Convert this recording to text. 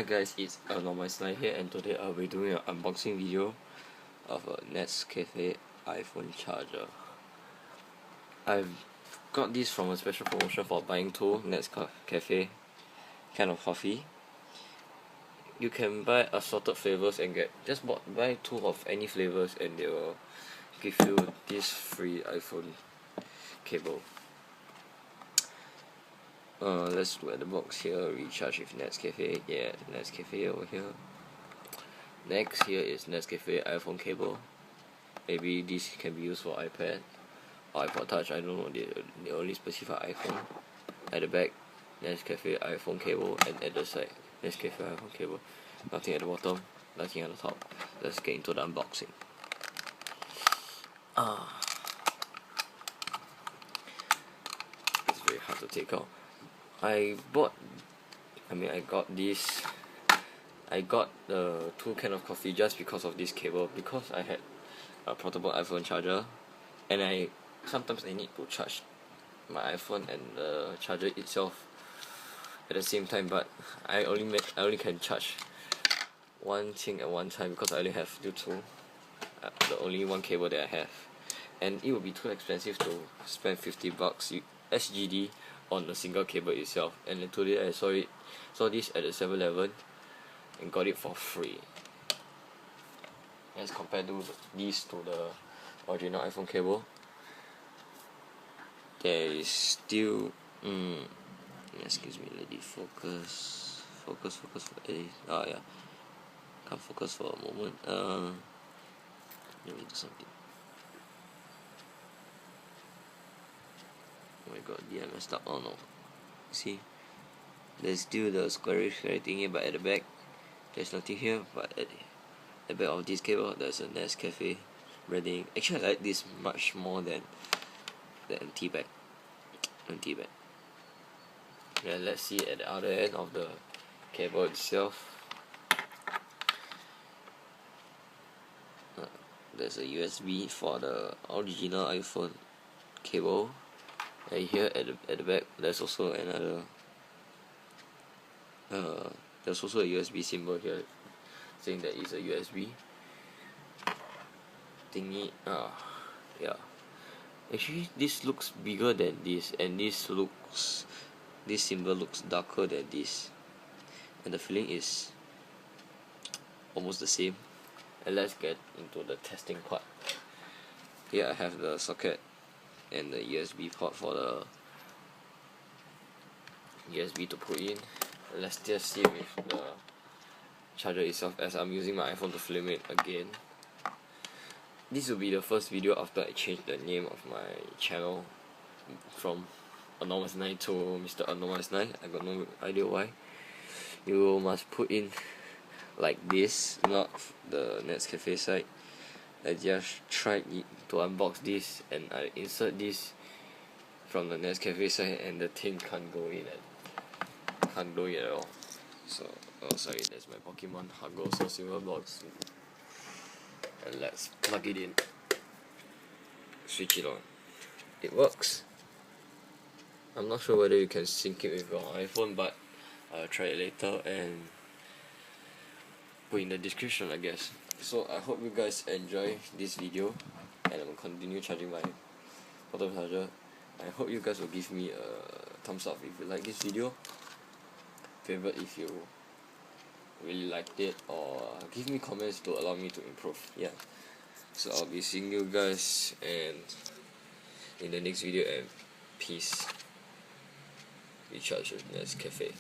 Hi guys, it's Nescafe here, and today I'll be doing an unboxing video of a Nescafe iPhone charger. I've got this from a special promotion for buying two Nescafe kind of coffee. You can buy assorted flavors and buy two of any flavors and they will give you this free iPhone cable. Let's look at the box here. Recharge with Nescafe. Yeah, Nescafe over here. Next here is Nescafe iPhone cable. Maybe this can be used for iPad or iPod Touch. I don't know. They only specify iPhone. At the back, Nescafe iPhone cable, and at the side, Nescafe iPhone cable. Nothing at the bottom. Nothing at the top. Let's get into the unboxing. It's very hard to take out. I got the two can of coffee just because of this cable, because I had a portable iPhone charger and sometimes I need to charge my iPhone and the charger itself at the same time, but I only can charge one thing at one time because I only have the only one cable that I have, and it would be too expensive to spend $50 SGD on a single cable itself. And then today I saw this at the 7-Eleven and got it for free. As compared to these to the original iPhone cable, there is still excuse me, let it focus. Yeah, can't focus for a moment. Let me do something. Oh my god, yeah, I messed up. Oh no. See, there's still the squarish thingy, but at the back there's nothing here. But at the back of this cable there's a Nescafe branding. Actually I like this much more than the empty bag. Yeah, let's see at the other end of the cable itself. There's a USB for the original iPhone cable. And here at the back there's also another there's also a USB symbol here saying that it's a USB thingy. Yeah, actually this looks bigger than this, and this symbol looks darker than this, and the feeling is almost the same. And let's get into the testing part. Here I have the socket and the USB port for the USB to put in. Let's just see with the charger itself, as I'm using my iPhone to film it again. This will be the first video after I changed the name of my channel from Anonymous9 to Mr. Anonymous9. I got no idea why. You must put in like this, not the Nescafe side. I just tried to unbox this and I insert this from the Nescafe side, and the thing can't go in at all. So, oh sorry, that's my Pokemon Huggo so silver box. And let's plug it in, switch it on. It works. I'm not sure whether you can sync it with your iPhone, but I'll try it later and put in the description, I guess. So I hope you guys enjoy this video, and I'm gonna continue charging my portable charger. I hope you guys will give me a thumbs up if you like this video, favorite if you really liked it, or give me comments to allow me to improve. Yeah, so I'll be seeing you guys and in the next video, and peace. Recharge with Nescafe.